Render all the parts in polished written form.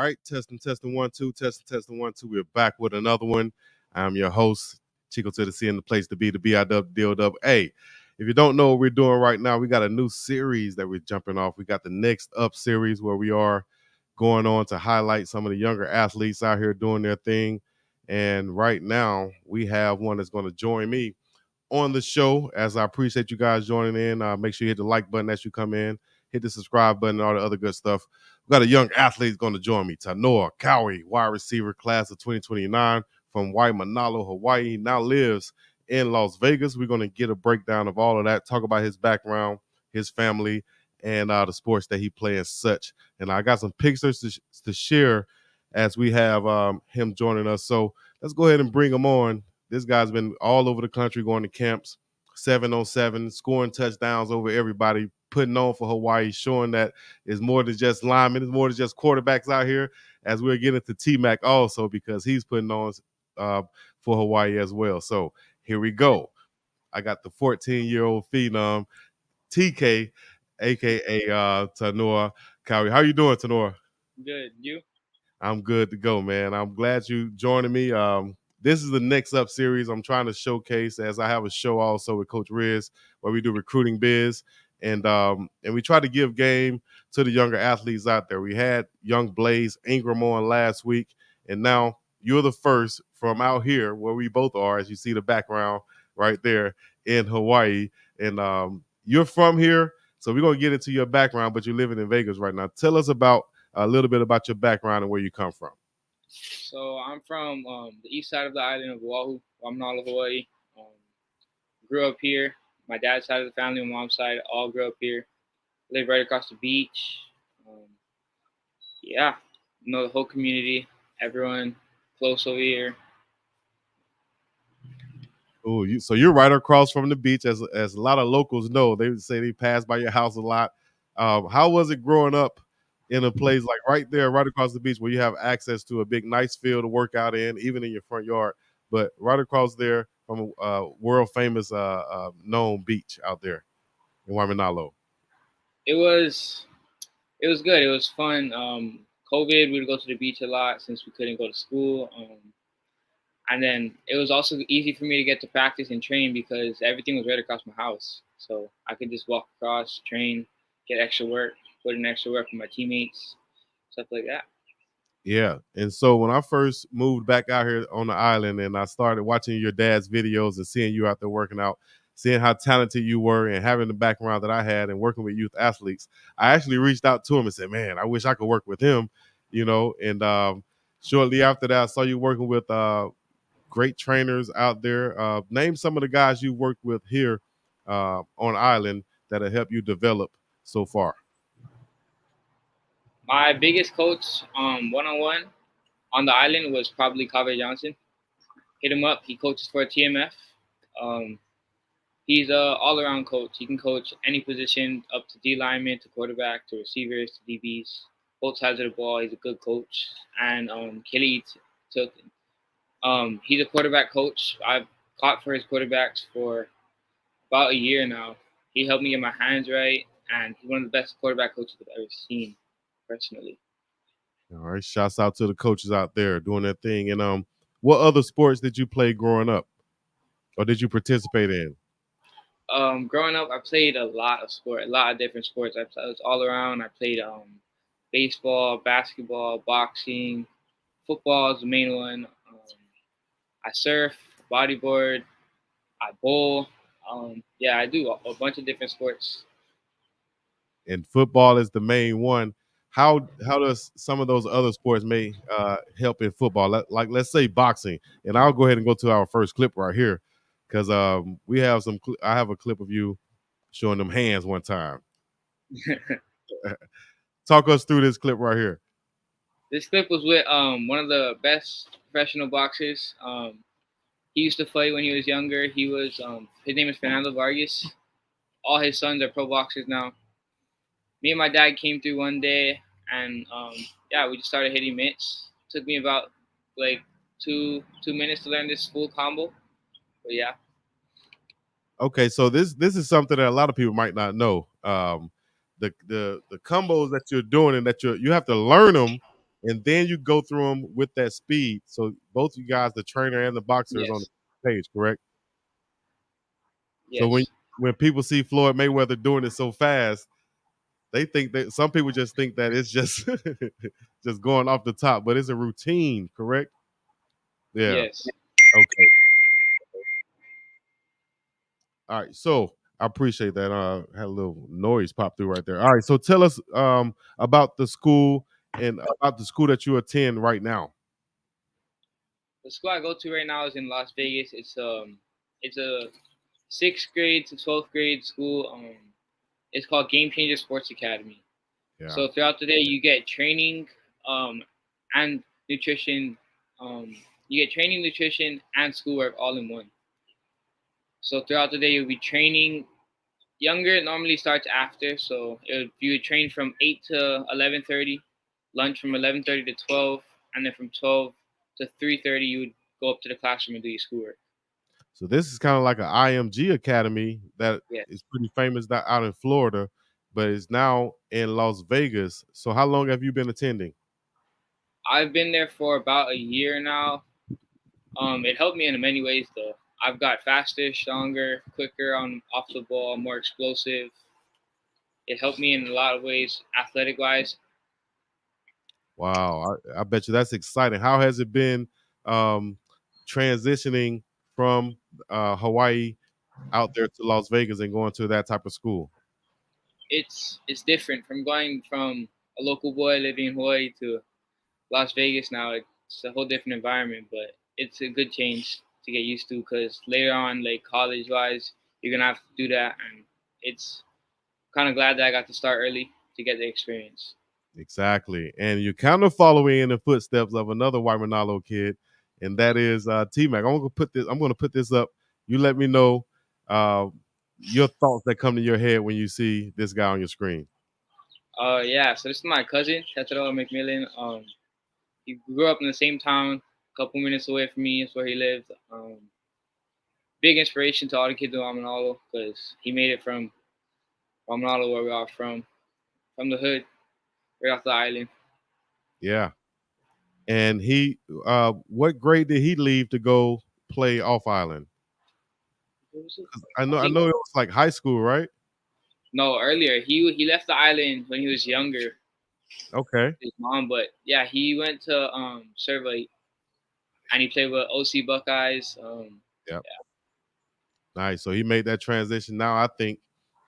right, testing, 1, 2, testing, 1, 2. We're back with another one. I'm your host, Chico to the C, and the place to be, the BIW. Hey, if you don't know what we're doing right now, we got a new series that we're jumping off. We got the Next Up series where we are going on to highlight some of the younger athletes out here doing their thing. And right now, we have one that's going to join me on the show. As I appreciate you guys joining in. Make sure you hit the like button as you come in, hit the subscribe button, and all the other good stuff. We got a young athlete going to join me, Tanoah Kauhi, wide receiver, class of 2029 from Waimanalo, Hawaii, now lives in Las Vegas. We're going to get a breakdown of all of that, talk about his background, his family, and the sports that he plays and such. And I got some pictures to share as we have him joining us. So let's go ahead and bring him on. This guy's been all over the country going to camps, 7-on-7, scoring touchdowns over everybody, putting on for Hawaii, showing that it's more than just linemen, it's more than just quarterbacks out here, as we're getting to TMAC also, because he's putting on for Hawaii as well. So here we go. I got the 14-year-old phenom, TK, a.k.a. Tanoah Kauhi. How you doing, Tanoah? Good. You? I'm good to go, man. I'm glad you joining me. This is the Next Up series I'm trying to showcase, as I have a show also with Coach Riz where we do recruiting biz, and we try to give game to the younger athletes out there. We had young Blaze Ingram on last week, and now you're the first from out here where we both are, as you see the background right there in Hawaii, and you're from here, so we're going to get into your background, but you're living in Vegas right now. Tell us about a little bit about your background and where you come from. So I'm from the east side of the island of Oahu, Waimanalo, Hawaii. Grew up here. My dad's side of the family, my mom's side, all grew up here. Live right across the beach. Yeah, know the whole community. Everyone close over here. Oh, so you're right across from the beach, as a lot of locals know. They would say they pass by your house a lot. How was it growing up in a place like right there, right across the beach, where you have access to a big, nice field to work out in, even in your front yard, but right across there from a world famous known beach out there in Waimanalo? It was good. It was fun. COVID, we would go to the beach a lot since we couldn't go to school. And then it was also easy for me to get to practice and train because everything was right across my house. So I could just walk across, train, get extra work, put in extra work with my teammates, stuff like that. Yeah. And so when I first moved back out here on the island and I started watching your dad's videos and seeing you out there working out, seeing how talented you were and having the background that I had and working with youth athletes, I actually reached out to him and said, man, I wish I could work with him, and shortly after that, I saw you working with great trainers out there. Name some of the guys you worked with here on island that have helped you develop so far. My biggest coach one-on-one on the island was probably Kaveh Johnson. Hit him up. He coaches for a TMF. Um, he's a all-around coach. He can coach any position, up to D lineman, to quarterback, to receivers, to DBs. Both sides of the ball. He's a good coach. And Kelly Tilton. He's a quarterback coach. I've caught for his quarterbacks for about a year now. He helped me get my hands right, and he's one of the best quarterback coaches I've ever seen, personally. All right, shouts out to the coaches out there doing their thing. And what other sports did you play growing up, or did you participate in? Growing up, I played a lot of sport, a lot of different sports. I was all around. I played baseball, basketball, boxing, football is the main one. I surf, bodyboard, I bowl. Yeah, I do a bunch of different sports. And football is the main one. How does some of those other sports may help in football? Like let's say boxing, and I'll go ahead and go to our first clip right here, because we have some. I have a clip of you showing them hands one time. Talk us through this clip right here. This clip was with one of the best professional boxers. He used to fight when he was younger. He was his name is Fernando Vargas. All his sons are pro boxers now. Me and my dad came through one day, and yeah, we just started hitting mitts. Took me about like two minutes to learn this full combo. But yeah. Okay, so this is something that a lot of people might not know. The combos that you're doing and that you have to learn them and then you go through them with that speed. So both you guys, the trainer and the boxer, is on Yes. the page, correct? So Yes. when people see Floyd Mayweather doing it so fast, they think that some people just think that it's just just going off the top, but it's a routine, correct? Yeah. Yes. Okay. All right. So I appreciate that. Had a little noise pop through right there. All right. So tell us about the school and about the school that you attend right now. The school I go to right now is in Las Vegas. It's a sixth grade to 12th grade school. It's called Game Changer Sports Academy. Yeah. So throughout the day, you get training, and nutrition. Um, you get training, nutrition, and schoolwork all in one. So throughout the day, you'll be training. Younger normally starts after, so you would train from 8 to 11:30, lunch from 11:30 to 12, and then from 12 to 3:30, you would go up to the classroom and do your schoolwork. So this is kind of like an IMG academy that Yes. is pretty famous out in Florida, but is now in Las Vegas. So how long have you been attending? I've been there for about a year now. It helped me in many ways though. I've got faster, stronger, quicker on off the ball, more explosive. It helped me in a lot of ways, athletic wise. Wow, I bet you that's exciting. How has it been um, transitioning from Hawaii out there to Las Vegas and going to that type of school? It's different from going from a local boy living in Hawaii to Las Vegas now. It's a whole different environment, but it's a good change to get used to because later on, like college wise, you're gonna have to do that, and it's kind of glad that I got to start early to get the experience. Exactly. And you're kind of following in the footsteps of another Waimanalo kid, and that is TMAC. I'm gonna put this up. You let me know uh, your thoughts that come to your head when you see this guy on your screen. Yeah. So this is my cousin, Tanoah McMillan. He grew up in the same town, a couple minutes away from me. Is where he lived. Big inspiration to all the kids in Waimanalo because he made it from Waimanalo, where we are from the hood, right off the island. Yeah. And what grade did he leave to go play off island? What was it? I I know think it was like high school, right? no earlier. He left the island when he was younger. Okay. His mom, but yeah, he went to survey and he played with OC Buckeyes. Yep. Nice. So he made that transition. Now I think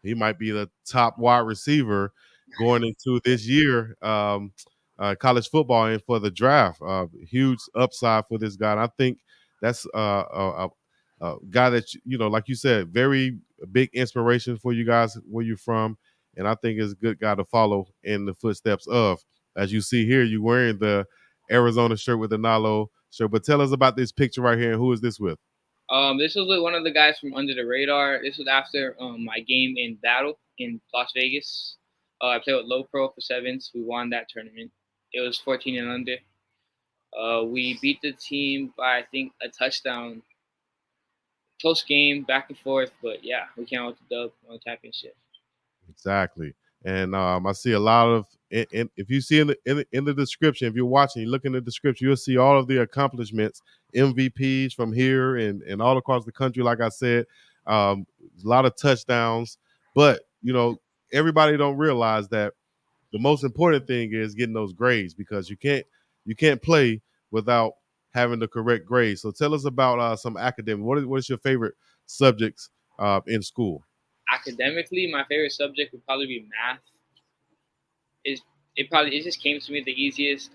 he might be the top wide receiver going into this year, college football and for the draft. Huge upside for this guy. And I think that's a guy that like you said, very big inspiration for you guys where you're from, and I think is a good guy to follow in the footsteps of. As you see here, you wearing the Arizona shirt with the Nalo shirt. But tell us about this picture right here, and who is this with? This was with one of the guys from Under the Radar. This was after my game in Battle in Las Vegas. I played with Lo Pro for sevens. We won that tournament. It was 14 and under. We beat the team by I think a touchdown. Close game, back and forth, but yeah, we came out with the dub on the championship. Exactly. And I see a lot of, if you see in the description, if you're watching, you look in the description, you'll see all of the accomplishments, MVPs from here and all across the country. Like I said, a lot of touchdowns. But everybody don't realize that the most important thing is getting those grades because you can't play without having the correct grades. So tell us about some academic. What is your favorite subjects in school? Academically, my favorite subject would probably be math. Is it just came to me the easiest.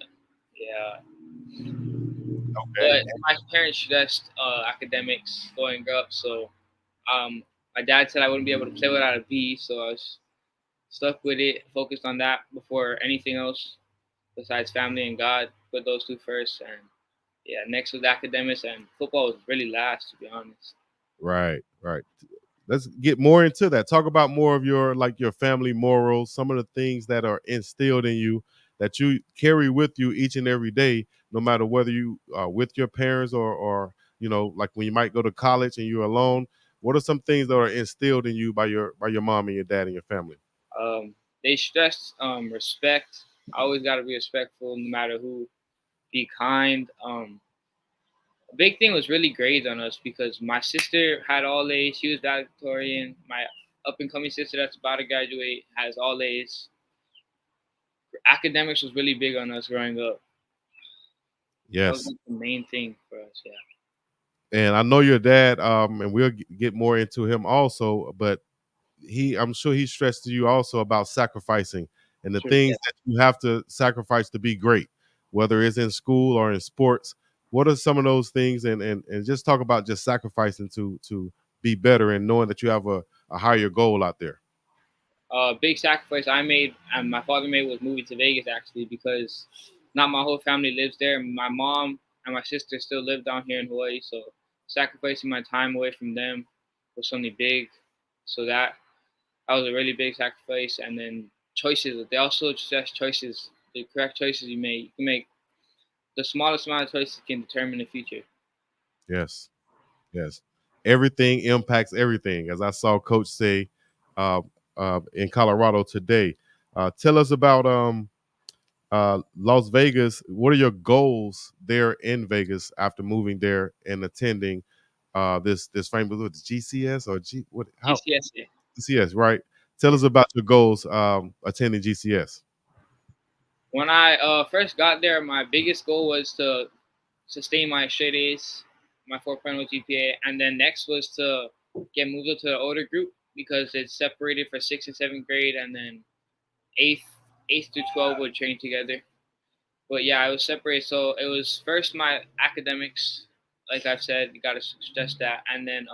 Yeah, Okay. but my parents stressed academics growing up, so um, my dad said I wouldn't be able to play without a B, so I was stuck with it, focused on that before anything else besides family and God. Put those two first, and yeah, next was academics, and football was really last, to be honest. Right, right. Let's get more into that. Talk about more of your family morals, some of the things that are instilled in you that you carry with you each and every day, no matter whether you are with your parents or like when you might go to college and you're alone. What are some things that are instilled in you by your mom and your dad and your family? They stressed respect, I always gotta be respectful no matter who. Be kind. A big thing was really grades on us because my sister had all A's. She was valedictorian. My up and coming sister that's about to graduate has all A's. Academics was really big on us growing up. That was Yes. like the main thing for us. Yeah. And I know your dad, and we'll get more into him also, but I'm sure he stressed to you also about sacrificing and the Sure. Yeah. things that you have to sacrifice to be great, whether it's in school or in sports. What are some of those things? And just talk about just sacrificing to be better and knowing that you have a higher goal out there. Big sacrifice I made and my father made was moving to Vegas actually because not my whole family lives there. My mom and my sister still live down here in Hawaii, so sacrificing my time away from them was something big. So that was a really big sacrifice. And then choices. They also suggest choices. The correct choices you make. You can make the smallest amount of choices can determine the future. Yes. Yes. Everything impacts everything, as I saw Coach say uh, in Colorado today. Tell us about Las Vegas. What are your goals there in Vegas after moving there and attending this famous what, GCS or G what how GCSA. GCS, right? Tell us about your goals attending GCS. When I first got there, my biggest goal was to sustain my straight A's, my 4.0 GPA, and then next was to get moved up to the older group because it's separated for sixth and seventh grade, and then eighth eighth through 12 would train together. But yeah, I was separated. So it was first my academics, like I've said, you gotta stress that, and then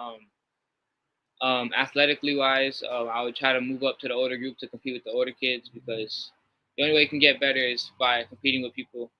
athletically wise, I would try to move up to the older group to compete with the older kids because the only way you can get better is by competing with people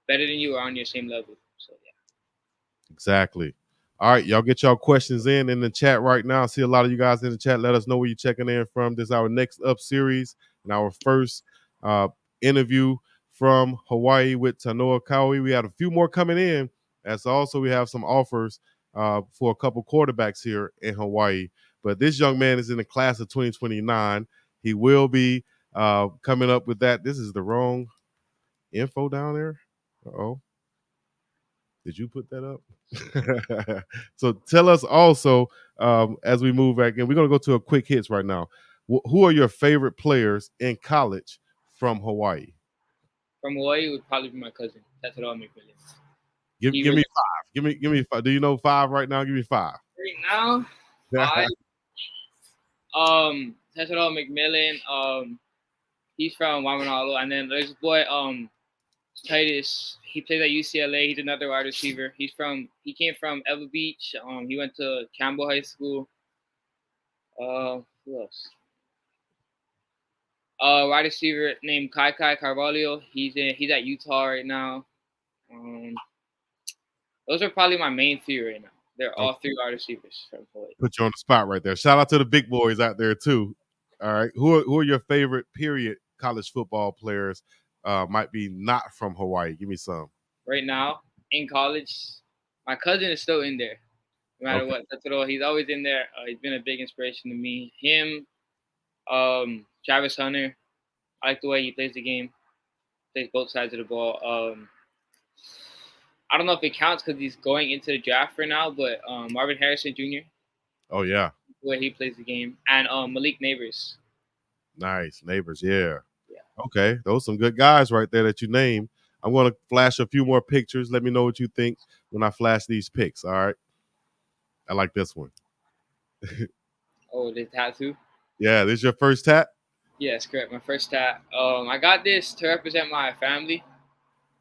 better than you or on your same level. So yeah. Exactly. All right, y'all get y'all questions in the chat right now. I see a lot of you guys in the chat. Let us know where you're checking in from. This is our next up series and our first uh, interview from Hawaii with Tanoah Kauhi. We had a few more coming in. As also we have some offers for a couple quarterbacks here in Hawaii. But this young man is in the class of 2029. He will be coming up with that. This is the wrong info down there. Uh-oh. Did you put that up? So tell us also as we move back in, we're going to go to a quick hits right now. Who are your favorite players in college from Hawaii? From Hawaii would probably be my cousin. That's what I'll make millions. Give, He give me really five. Give me five. Do you know five right now? Give me five. right now, five. Tessero McMillan. He's from Waimanalo, and then there's a boy, Titus. He plays at UCLA. He's another wide receiver. He came from Eva Beach. He went to Campbell High School. Who else? Wide receiver named Kai Carvalho. He's at Utah right now. Um, those are probably my main three right now. They're all Okay. three wide receivers from Hawaii. Put you on the spot right there. Shout out to the big boys out there too. All right. Who are your favorite period college football players? Might be not from Hawaii. Give me some. Right now in college, my cousin is still in there. No matter Okay. what, that's all. He's always in there. He's been a big inspiration to me. Him, Travis Hunter. I like the way he plays the game. Plays both sides of the ball. I don't know if it counts because he's going into the draft right now, but Marvin Harrison Jr. Oh yeah. The way he plays the game, and Malik Neighbors. Nice. Neighbors. Yeah. Yeah. Okay, those some good guys right there that you named. I'm going to flash a few more pictures. Let me know what you think when I flash these pics. All right. I like this one. Oh, the tattoo. Yeah, this is your first tat? Yes, correct. My first tat. I got this to represent my family.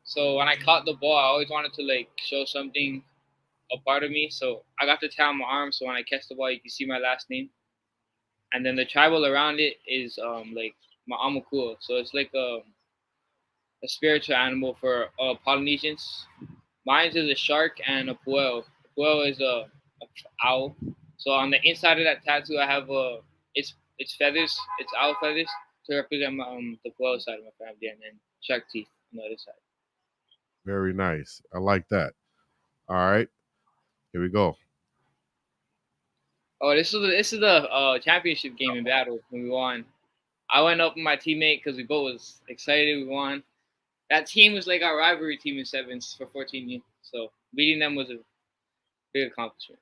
So when I caught the ball, I always wanted to like show something a part of me. So I got the tat on my arm. So when I catch the ball, you can see my last name. And then the tribal around it is like my amakua. So it's like a spiritual animal for Polynesians. Mine is a shark and a puel. Puel is a owl. So on the inside of that tattoo, I have it's feathers. It's owl feathers to represent the puel side of my family, and then shark teeth on the other side. Very nice. I like that. All right. Here we go. Oh, this is the championship game in battle when we won. I went up with my teammate because we both was excited we won. that team was like our rivalry team in sevens for 14U. So beating them was a big accomplishment.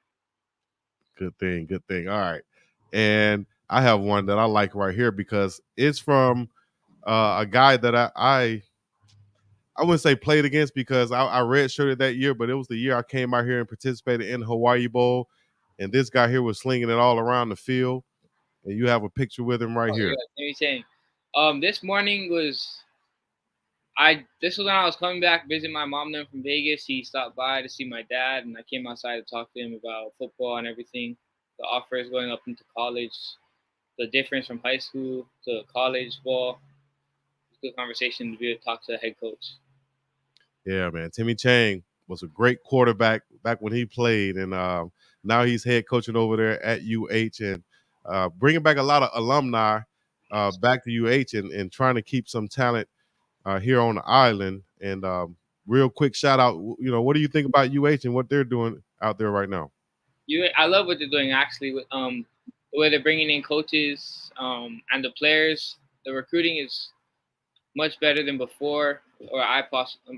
Good thing. Good thing. All right. And I have one that I like right here because it's from a guy that I wouldn't say played against because I redshirted that year, but it was the year I came out here and participated in Hawaii Bowl. And this guy here was slinging it all around the field. And you have a picture with him right Oh here. yeah, let me say, this morning was this was when I was coming back visiting my mom then from Vegas. He stopped by to see my dad, and I came outside to talk to him about football and everything, the offers going up into college, the difference from high school to college ball. Good conversation to be able to talk to the head coach. Yeah, man. Timmy Chang was a great quarterback back when he played, and now he's head coaching over there at UH and bringing back a lot of alumni back to UH and trying to keep some talent here on the island. And real quick shout out, what do you think about UH and what they're doing out there right now? I love what they're doing actually with the way they're bringing in coaches and the players. The recruiting is much better than before, or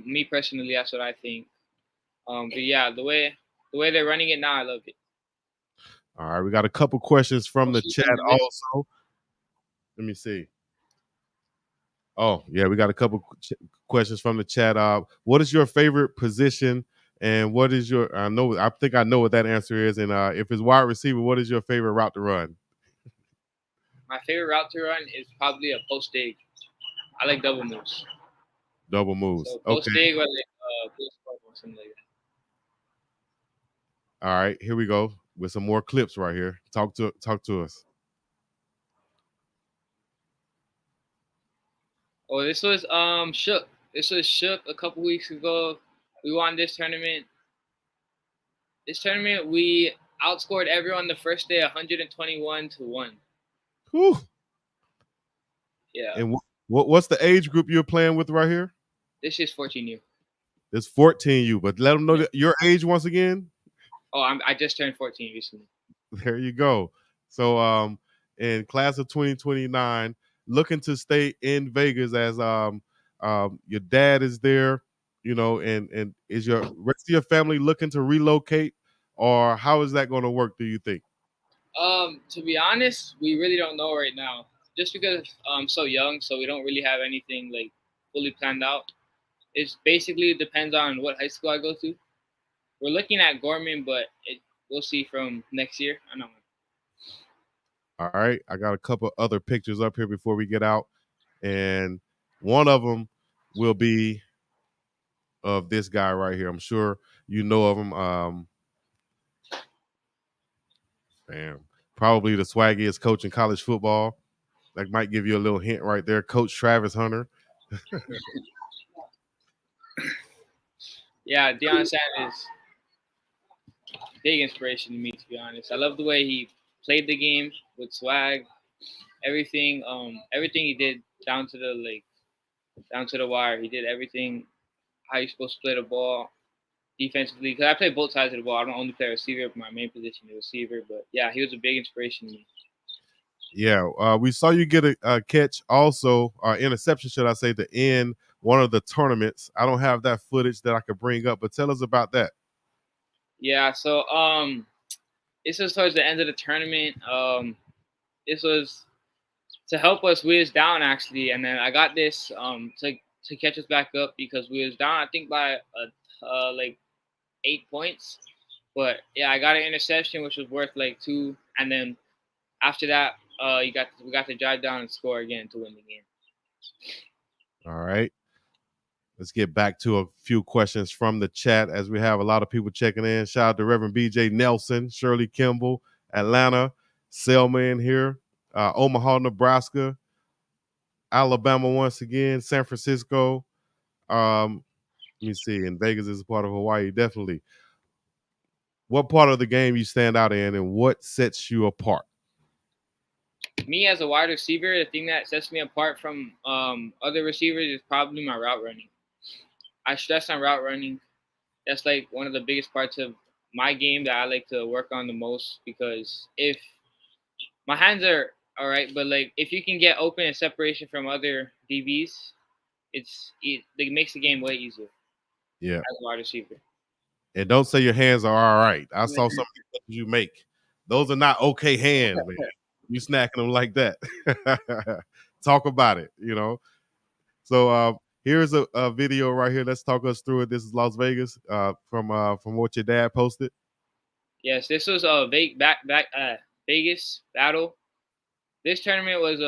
me personally, that's what I think. But yeah, the way they're running it now, I love it. All right, we got a couple questions from the chat also. Let me see. Oh, yeah, we got a couple questions from the chat. What is your favorite position, and what is your? I think I know what that answer is. And if it's wide receiver, what is your favorite route to run? My favorite route to run is probably a post dig. I like double moves. Double moves. So post dig or like post or something like that. All right, here we go with some more clips right here. Talk to us. Oh, this was Shook. This was Shook a couple weeks ago. We won this tournament. This tournament we outscored everyone the first day 121-1. Whew. Yeah. And what's the age group you're playing with right here? This is 14U. It's 14U, but let them know that your age once again. Oh, I just turned 14 recently. There you go. So in class of 2029, looking to stay in Vegas as your dad is there, and is your rest of your family looking to relocate, or how is that going to work, do you think? To be honest, we really don't know right now. Just because I'm so young, so we don't really have anything like fully planned out. It basically depends on what high school I go to. We're looking at Gorman, but we'll see from next year. I know. All right, I got a couple other pictures up here before we get out, and one of them will be of this guy right here. I'm sure you know of him. Probably the swaggiest coach in college football. That might give you a little hint right there. Coach Travis Hunter. Yeah, Deion Sanders is big inspiration to me, to be honest. I love the way he played the game with swag, everything he did down to the wire. He did everything how you're supposed to play the ball defensively. Because I play both sides of the ball. I don't only play receiver, but my main position is receiver. But yeah, he was a big inspiration to me. Yeah, we saw you get a catch also, interception, should I say, to end one of the tournaments. I don't have that footage that I could bring up, but tell us about that. Yeah, so this was towards the end of the tournament. This was to help us. We was down actually, and then I got this to catch us back up because we was down I think by like 8 points. But yeah, I got an interception which was worth like 2, and then after that, we got to drive down and score again to win the game. All right. Let's get back to a few questions from the chat as we have a lot of people checking in. Shout out to Reverend BJ Nelson, Shirley Kimball, Atlanta, Selma in here, Omaha, Nebraska, Alabama once again, San Francisco. Let me see. And Vegas is a part of Hawaii, definitely. What part of the game you stand out in, and what sets you apart? Me as a wide receiver, the thing that sets me apart from other receivers is probably my route running. I stress on route running. That's like one of the biggest parts of my game that I like to work on the most, because if my hands are all right, but like if you can get open and separation from other DBs, it makes the game way easier Yeah. as a wide receiver. And don't say your hands are all right. I saw some of the things you make. Those are not okay hands, man. You snacking them like that. Talk about it, you know. So here's a video right here. Let's talk us through it. This is Las Vegas from what your dad posted. Yes, this was a Vegas battle. This tournament was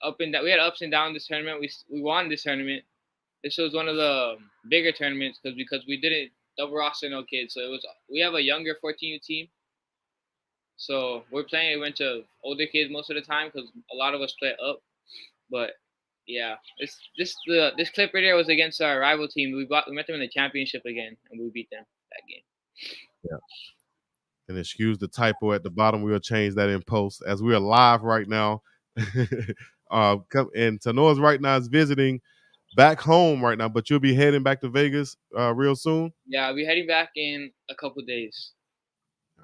up and down. We had ups and downs. This tournament, we won this tournament. This was one of the bigger tournaments because we didn't double roster no kids. So we have a younger 14U team. So we're playing a bunch of older kids most of the time because a lot of us play up. But yeah, this clip right there was against our rival team. We met them in the championship again, and we beat them that game. Yeah. And excuse the typo at the bottom. We'll change that in post as we are live right now. And Tanoah's right now is visiting back home right now, but you'll be heading back to Vegas real soon. Yeah, I'll be heading back in a couple days.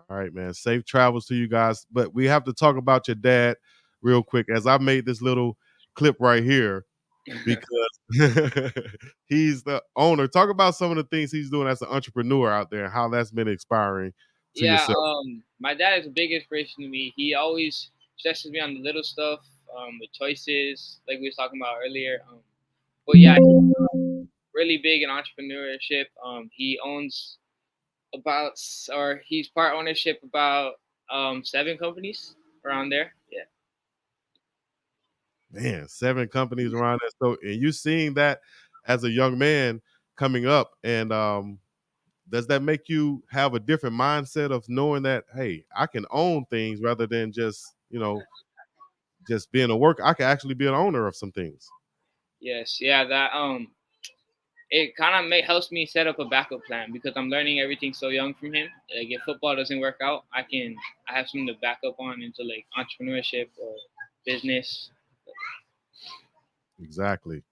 All right, man. Safe travels to you guys. But we have to talk about your dad real quick as I made this little clip right here because he's the owner. Talk about some of the things he's doing as an entrepreneur out there and how that's been inspiring to yourself. My dad is a big inspiration to me. He always stresses me on the little stuff, with choices, like we was talking about earlier. But yeah, he's really big in entrepreneurship. He owns he's part ownership about 7 companies around there. Yeah. Man, 7 companies around that. So, and you seeing that as a young man coming up, and does that make you have a different mindset of knowing that, hey, I can own things rather than just, just being a worker? I can actually be an owner of some things. Yes, yeah, that it kind of helps me set up a backup plan because I'm learning everything so young from him. Like if football doesn't work out, I have something to back up on into like entrepreneurship or business. Exactly.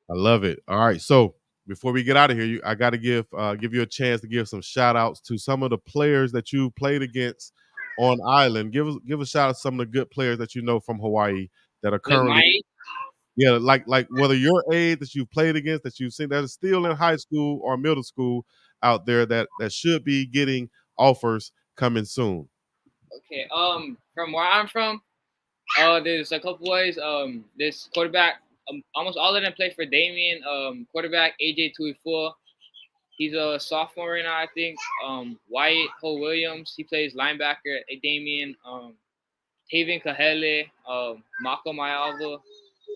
I love it. All right. So before we get out of here, I got to give you a chance to give some shout outs to some of the players that you played against on island. Give a shout out to some of the good players that you know from Hawaii that are currently, yeah, like whether your age that you've played against, that you've seen that is still in high school or middle school out there that should be getting offers coming soon. Okay. From where I'm from, there's a couple ways. This quarterback, almost all of them play for Damien. Quarterback AJ Tuifua. He's a sophomore right now, I think. Wyatt Ho Williams, he plays linebacker at Damien. Taven Kahele, Mako Mayava.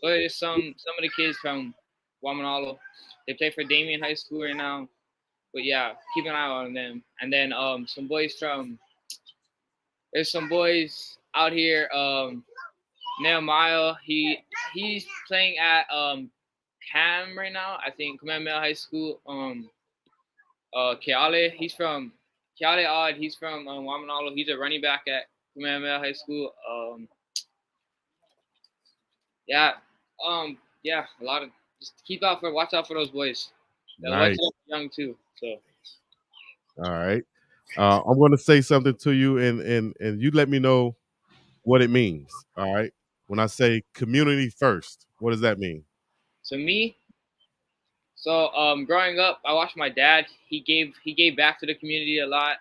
There's some of the kids from Waimanalo. They play for Damien High School right now. But yeah, keep an eye on them. And then there's some boys out here. Nehemiah, he's playing at Cam right now. I think Kamehameha High School. Keale, he's from Keale Odd. He's from Waimanalo. He's a running back at Kamehameha High School. Yeah, a lot of just watch out for those boys. Nice. Young too. So. All right. I'm going to say something to you, and you let me know what it means. All right. When I say community first, what does that mean? So me. So growing up, I watched my dad. He gave back to the community a lot.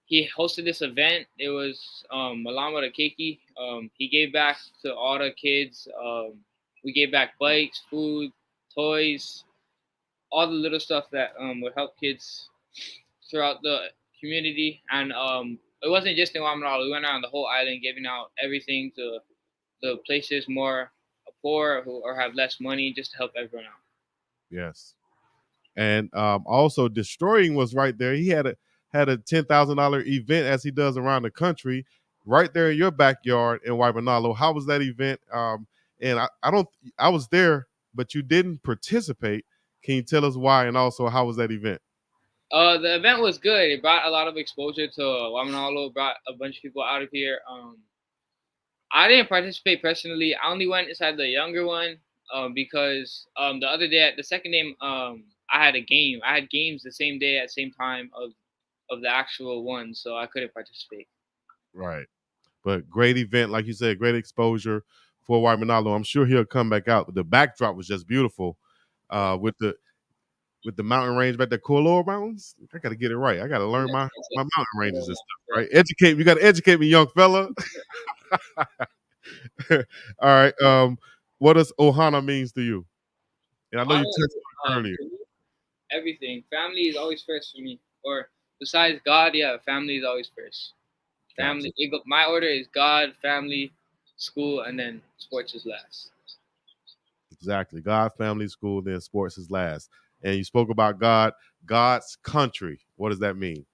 He hosted this event. It was Malama the Keiki. He gave back to all the kids. We gave back bikes, food, toys, all the little stuff that would help kids throughout the community. And it wasn't just in Waimanalo. We went around the whole island giving out everything to the places more poor or have less money, just to help everyone out. Yes. And also Destroying was right there. He had a $10,000 event as he does around the country, right there in your backyard in Waimanalo. How was that event? And I was there, but you didn't participate. Can you tell us why? And also, how was that event? The event was good. It brought a lot of exposure to Waimanalo. Brought a bunch of people out of here. I didn't participate personally. I only went inside the younger one because the other day, the second day, I had a game. I had games the same day at the same time of the actual one, so I couldn't participate. Right. But great event, like you said, great exposure for Waimanalo. I'm sure he'll come back out. The backdrop was just beautiful, with the mountain range back there, Kualoa Mountains. I got to get it right. I got to learn my mountain ranges and stuff, right? Educate. You got to educate me, young fella. All right. What does Ohana means to you? And I know you touched on it earlier. Everything. Family is always first for me. Or besides God, yeah, family is always first. Family. Gotcha. My order is God, family, school, and then sports is last. Exactly. God, family, school, then sports is last. And you spoke about God, God's country. What does that mean?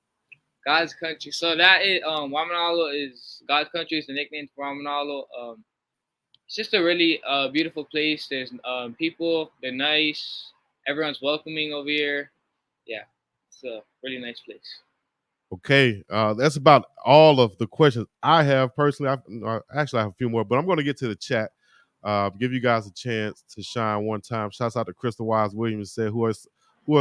God's country. So that is Waimanalo is God's country is the nickname for Waimanalo. It's just a really beautiful place. There's people, they're nice. Everyone's welcoming over here. Yeah, it's a really nice place. Okay, that's about all of the questions I have personally. Actually, I have a few more, but I'm going to get to the chat. Give you guys a chance to shine one time. Shouts out to Crystal Wise Williams. Said, who are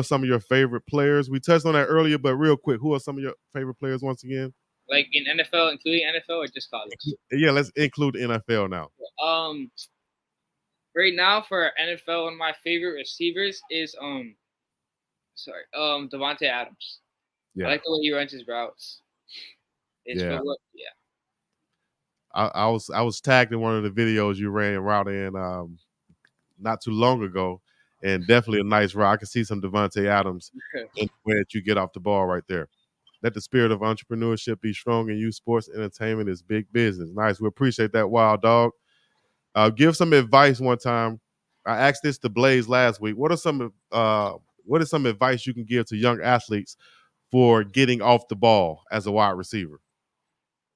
some of your favorite players? We touched on that earlier, but real quick, who are some of your favorite players once again? Like in NFL, including NFL or just college? Yeah, let's include NFL now. Right now for NFL, one of my favorite receivers is Devontae Adams. Yeah. I like the way he runs his routes. Yeah. I was tagged in one of the videos you ran route in not too long ago, and definitely a nice route. I can see some Devontae Adams in the way that you get off the ball right there. Let the spirit of entrepreneurship be strong in you. Sports entertainment is big business. Nice. We appreciate that, Wild Dog. Give some advice one time. I asked this to Blaze last week. What is some advice you can give to young athletes for getting off the ball as a wide receiver?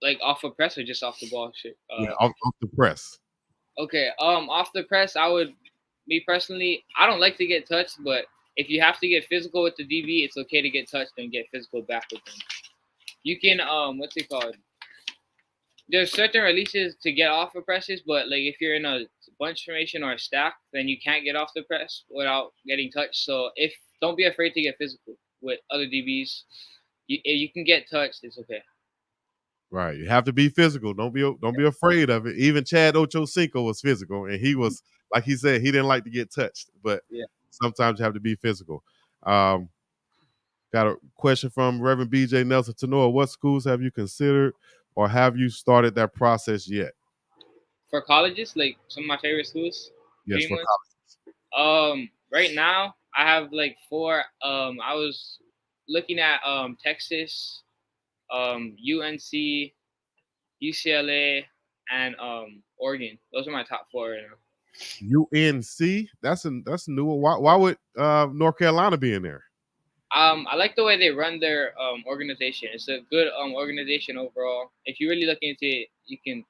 Like off a press or just off the ball shit? Off the press. Okay. Off the press, me personally, I don't like to get touched, but if you have to get physical with the DB, it's okay to get touched and get physical back with them. You can what's it called? There's certain releases to get off of presses, but like if you're in a bunch formation or a stack, then you can't get off the press without getting touched. So don't be afraid to get physical with other DBs. If you can get touched, it's okay. Right, you have to be physical. Don't be afraid of it. Even Chad Ochocinco was physical, and he was, like he said, he didn't like to get touched. But sometimes you have to be physical. Got a question from Reverend BJ Nelson Tanoah. What schools have you considered, or have you started that process yet? For colleges, like some of my favorite schools. Yes, for colleges. Right now I have like 4. I was looking at Texas, UNC, UCLA, and Oregon. Those are my top 4 right now. UNC, that's a new one. Why would North Carolina be in there? I like the way they run their organization. It's a good organization overall. If you really look into it, you can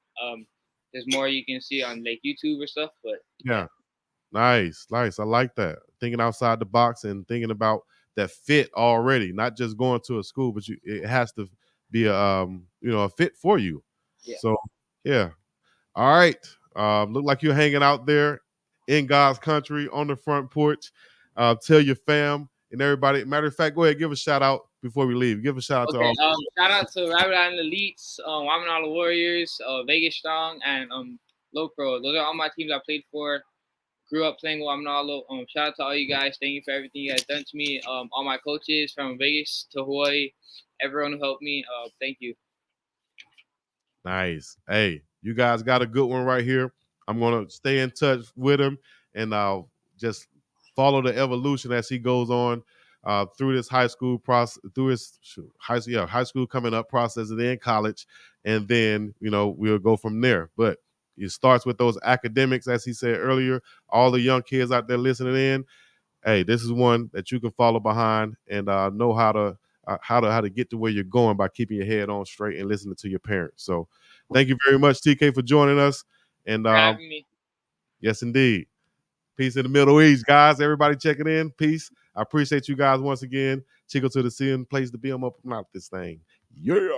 there's more you can see on like YouTube or stuff. But yeah. Nice. I like that. Thinking outside the box and thinking about that fit already, not just going to a school, but it has to be a fit for you. Yeah. So yeah. All right. Look like you're hanging out there in God's country on the front porch. Tell your fam and everybody. Matter of fact, go ahead, give a shout out before we leave. Give a shout out to all. Shout out to Rabbit Island Elites, Waimanalo Warriors, Vegas Strong, and Lo Pro. Those are all my teams I played for. Grew up playing with Waimanalo. Shout out to all you guys. Thank you for everything you guys done to me. All my coaches from Vegas to Hawaii, everyone who helped me. Thank you. Nice. Hey, you guys got a good one right here. I'm gonna stay in touch with him, and I'll just follow the evolution as he goes on through this high school process, through his high school coming up process, and then college, and then we'll go from there. But it starts with those academics, as he said earlier. All the young kids out there listening in, hey, this is one that you can follow behind and know how to get to where you're going by keeping your head on straight and listening to your parents. So, thank you very much, TK, for joining us. And having me. Yes, indeed. Peace in the Middle East, guys. Everybody checking in. Peace. I appreciate you guys once again. Chico to the Sea, place to be. I'm up out this thing. Yeah.